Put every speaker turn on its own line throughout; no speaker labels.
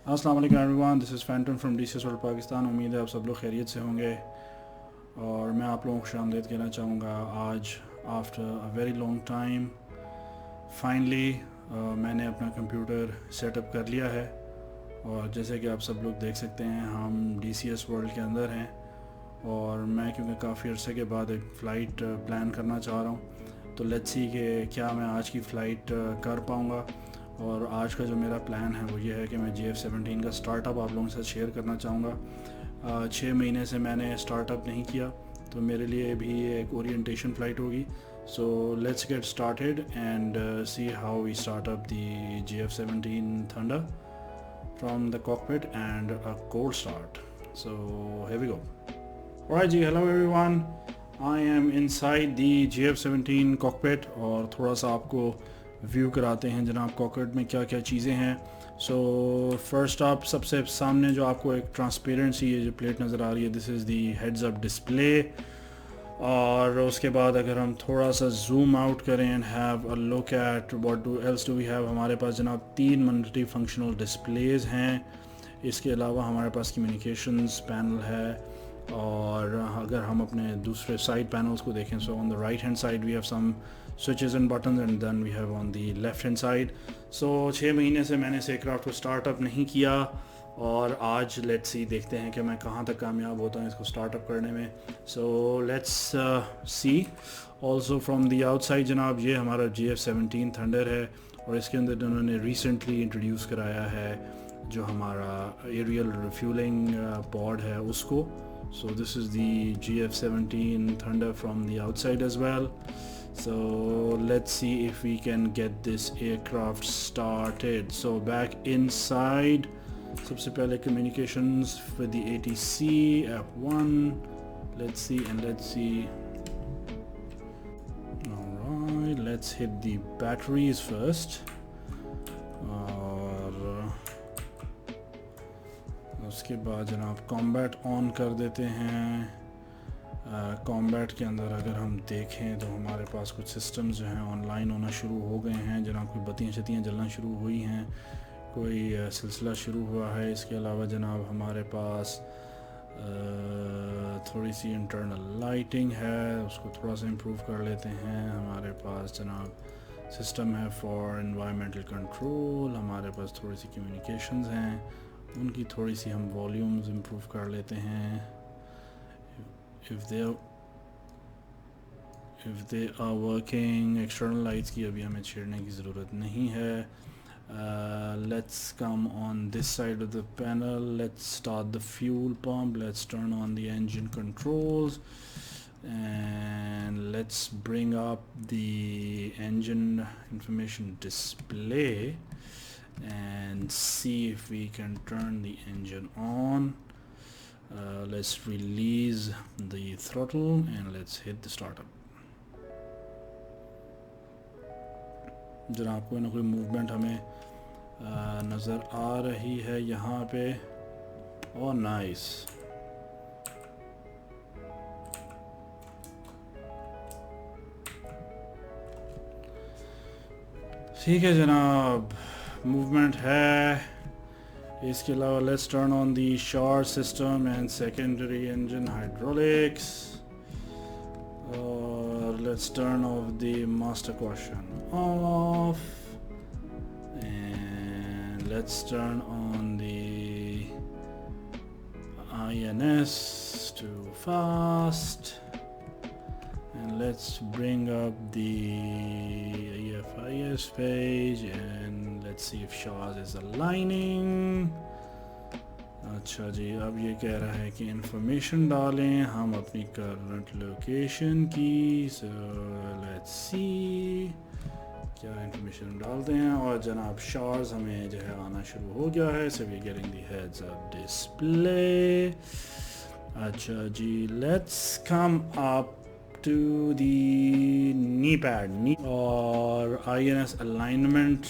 अस्सलाम वालेकुम everyone, this is Phantom from DCS world Pakistan. उम्मीद है आप सब लोग खैरियत से होंगे और मैं आप लोगों को खुशामदीद कहना चाहूँगा। आज after a very long time finally मैंने अपना कंप्यूटर सेटअप कर लिया है और जैसे कि आप सब लोग देख सकते हैं हम DCS वर्ल्ड के अंदर हैं और मैं क्योंकि काफ़ी अर्से के बाद एक फ़्लाइट प्लान करना चाह रहा हूँ, तो लेट्स सी कि क्या मैं आज की फ़्लाइट कर पाऊँगा। और आज का जो मेरा प्लान है वो ये है कि मैं JF-17 का स्टार्टअप आप लोगों के साथ शेयर करना चाहूँगा। 6 महीने से मैंने स्टार्टअप नहीं किया, तो मेरे लिए भी एक ओरिएंटेशन फ़्लाइट होगी। So let's get started and see how we start up the JF-17 Thunder from the cockpit and a cold start. So here we go. Alright जी, hello everyone. I am inside the JF-17 cockpit और थोड़ा सा आपको view कराते हैं जनाब cockpit में क्या क्या चीज़ें हैं। सो फर्स्ट आप सबसे सामने जो आपको एक ट्रांसपेरेंसी ये जो प्लेट नज़र आ रही है, this is the heads up display. और उसके बाद अगर हम थोड़ा सा जूम आउट करें and have a look at what do else do we have, हमारे पास जनाब 3 मल्टी फंक्शनल डिस्प्लेज हैं। इसके अलावा हमारे पास कम्युनिकेशंस पैनल है। और अगर हम अपने दूसरे साइड पैनल्स को देखें, so on the right hand side we have some switches and buttons and then we have on the left hand side. So 6 महीने से मैंने इस एयरक्राफ्ट को स्टार्टअप नहीं किया और आज लेट्स सी देखते हैं कि मैं कहाँ तक कामयाब होता हूँ इसको स्टार्टअप करने में। सो let's C also from the outside जनाब, ये हमारा JF-17 थंडर है और इसके अंदर उन्होंने रिसेंटली इंट्रोड्यूस कराया है जो हमारा एरियल रिफ्यूलिंग पॉड है उसको। So this is the JF-17 Thunder from the outside as well. So let's see if we can get this aircraft started. So back inside, सबसे पहले communications with the ATC F1. Let's see and let's see. Alright, let's hit the batteries first. उसके बाद जनाब combat on कर देते हैं। Combat के अंदर अगर हम देखें तो हमारे पास कुछ सिस्टम्स जो हैं ऑनलाइन होना शुरू हो गए हैं जनाब। कोई बत्तियाँ शत्तियाँ जलना शुरू हुई हैं, कोई सिलसिला शुरू हुआ है। इसके अलावा जनाब हमारे पास थोड़ी सी इंटरनल लाइटिंग है, उसको थोड़ा सा इम्प्रूव कर लेते हैं। हमारे पास जनाब सिस्टम है फॉर एनवायरमेंटल कंट्रोल, हमारे पास थोड़ी सी कम्युनिकेशंस हैं, उनकी थोड़ी सी हम वॉल्यूम्स इम्प्रूव कर लेते हैं। If they are working, external lights की अभी हमें छेड़ने की ज़रूरत नहीं है। Let's come on this side of the panel, let's start the fuel pump, let's turn on the engine controls and let's bring up the engine information display and see if we can turn the engine on. Let's release the throttle and let's hit the startup. जनाब कोई ना कोई movement हमें नज़र आ रही है यहाँ पे। और नाइस, ठीक है जनाब, मूवमेंट है। इसके अलावा let's turn on the short system and secondary engine hydraulics और let's turn off the master caution off and let's turn on the INS to fast and let's bring up the AFIS page and let's see if SHAWS is aligning. अच्छा जी, अब ये कह रहा है कि information डालें हम अपनी करंट लोकेशन की। सो लेट्स सी क्या इंफॉर्मेशन डालते हैं और जनाब SHAWS हमें जो है आना शुरू हो गया है। So we getting the heads up display. अच्छा जी, let's come up to the knee pad or INS alignment.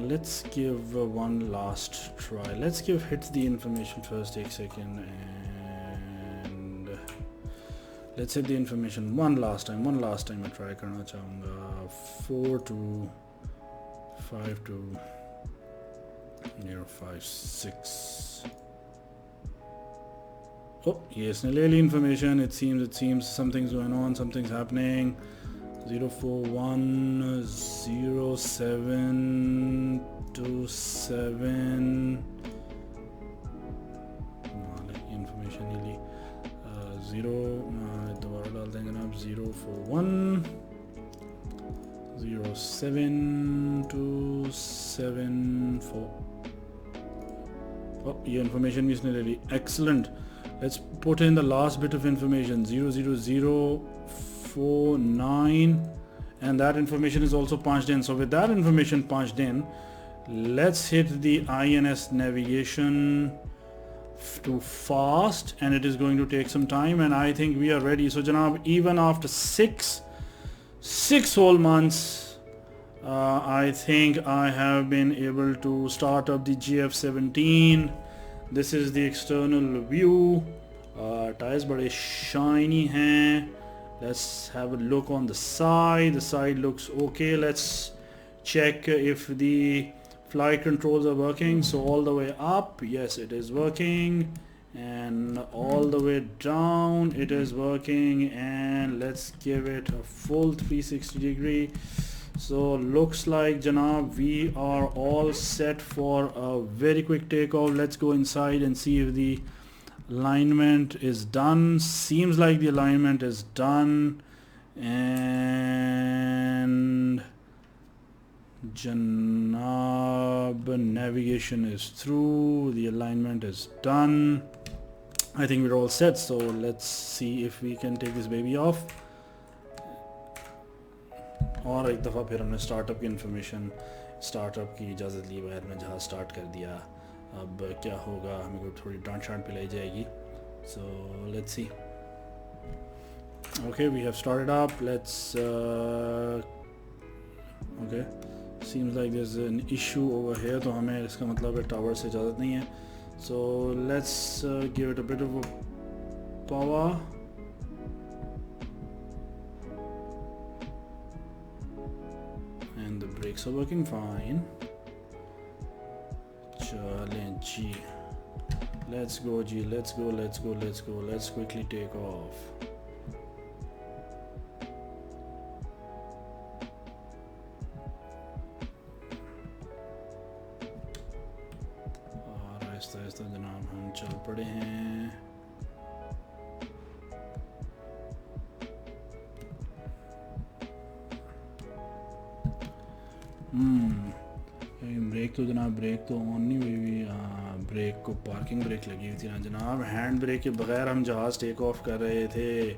Let's give one last try. Let's hit the information first. Take a second and let's hit the information one last time. मैं try करना चाहूँगा 4 to 5 to 056. Oh, yes, Naleli information. It seems something's going on, something's happening. 0410727 information nearly 0 दोबारा डाल देंगे जनाब 0410724. Oh, ये information भी इसने ले ली. Excellent. Let's put in the last bit of information 00049, and that information is also punched in. So with that information punched in, let's hit the INS navigation to fast, and it is going to take some time, and I think we are ready. So Janab, even after six whole months, I think I have been able to start up the GF-17. This is the external view. Tires bade shiny hain. Let's have a look on the side. The side looks okay. Let's check if the flight controls are working. So all the way up, yes, it is working, and all the way down it is working, and let's give it a full 360 degree. So looks like Janab, we are all set for a very quick takeoff. Let's go inside and see if the alignment is done. Seems like the alignment is done, and Janab, navigation is through, the alignment is done. I think we're all set. So let's see if we can take this baby off. और एक दफ़ा फिर हमने startup की information, startup की इजाज़त ली बगैर में जहाज़ स्टार्ट कर दिया. अब क्या होगा, हमें को थोड़ी डांट शांट पिलाई जाएगी. So let's see. Okay, we have started up. Let's okay, seems like there is an issue over here. तो हमें इसका मतलब है टावर से इजाज़त नहीं है. So let's give it a bit of power. And the brakes are working fine. Chalein ji, let's go ji, let's go. Let's quickly take off. और आहिस्ता आहिस्ता जनाब हम चल पड़े हैं. ब्रेक तो जनाब, ब्रेक तो ऑन नहीं हुई हुई. ब्रेक को पार्किंग ब्रेक लगी हुई थी ना जनाब. हैंड ब्रेक के बगैर हम जहाज़ टेक ऑफ कर रहे थे.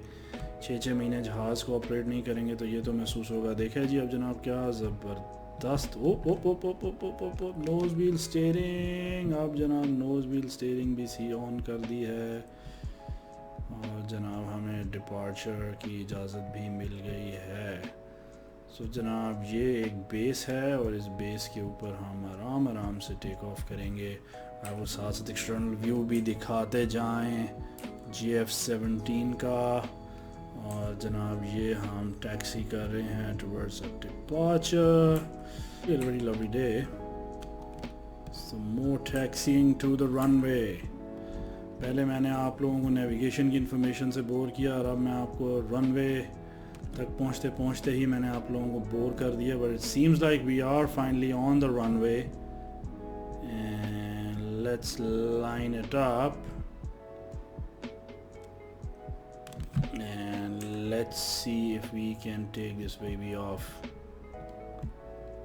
6 महीने जहाज़ को ऑपरेट नहीं करेंगे तो ये तो महसूस होगा. देखा जी अब जनाब, क्या ज़बरदस्त. ओ नोज़ व्हील स्टीयरिंग. अब जनाब नोज़ व्हील स्टीयरिंग भी सी ऑन कर दी है, और जनाब हमें डिपार्चर की इजाज़त भी मिल गई है. सो जनाब ये एक बेस है, और इस बेस के ऊपर हम आराम से टेक ऑफ करेंगे. आपको साथ साथ एक्सटर्नल व्यू भी दिखाते जाएं GF-17 का. और जनाब ये हम टैक्सी कर रहे हैं towards a departure. Very lovely day. So more taxiing to the runway. पहले मैंने आप लोगों को नेविगेशन की इंफॉर्मेशन से बोर किया, और अब मैं आपको रनवे तक पहुंचते ही मैंने आप लोगों को बोर कर दिया. But it seems like we are finally on the runway, and let's line it up, and let's see if we can take this baby off.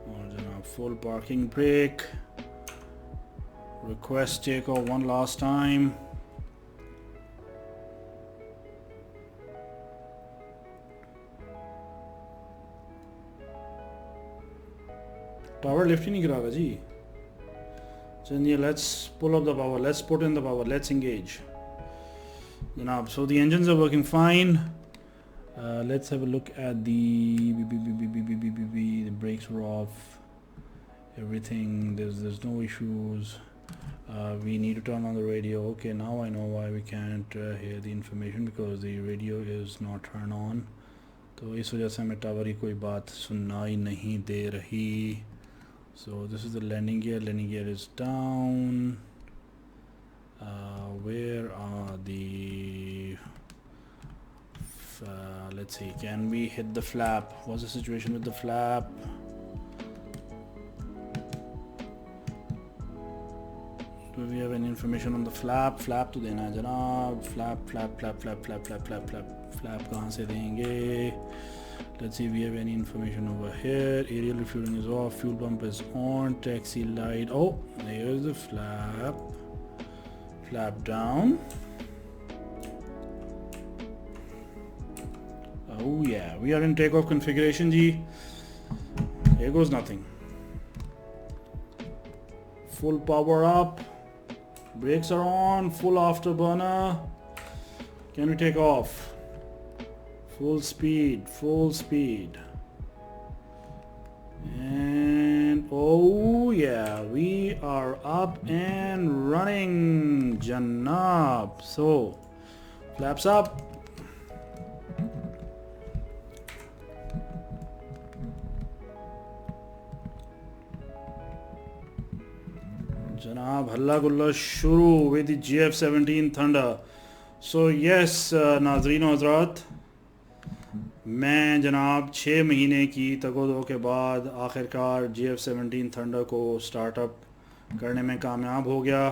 और जनाब full parking brake. Request take off one last time. Power lift ही नहीं करा रहा जी. चलिए let's pull up the power, let's put in the power, let's engage जनाब. So the engines are working fine. Let's have a look at the brakes were off, everything. There's no issues. We need to turn on the radio. Okay, now I know why we can't hear the information, because the radio is not turned on. तो इस वजह से हमें tower की कोई बात सुनाई नहीं दे रही. So this is the landing gear is down. Where are the let's see, can we hit the flap? What's the situation with the flap? Do we have any information on the flap? Flap to dena hai janab. Flap kahan se denge? Let's see if we have any information over here. Aerial refueling is off, fuel pump is on, taxi light. Oh, there's the flap. Flap down. Oh yeah, we are in takeoff configuration G. Here goes nothing. Full power up. Brakes are on, full afterburner. Can we take off? Full speed. And oh yeah, we are up and running, Janab. So, flaps up. Janab, halla gulla shuru with the JF-17 Thunder. So yes, नाज़रीन और हज़रात, मैं जनाब 6 महीने की तगोदो के बाद आखिरकार JF-17 thunder को स्टार्टअप करने में कामयाब हो गया.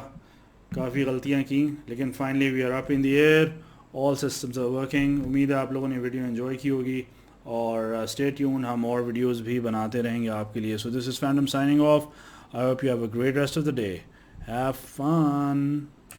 काफ़ी गलतियां की, लेकिन finally we are up in the air, all systems are working. उम्मीद है आप लोगों ने वीडियो एंजॉय की होगी और स्टे ट्यून, हम और वीडियोस भी बनाते रहेंगे आपके लिए. So this is Phantom signing off. I hope you have a great rest of the day. Have fun.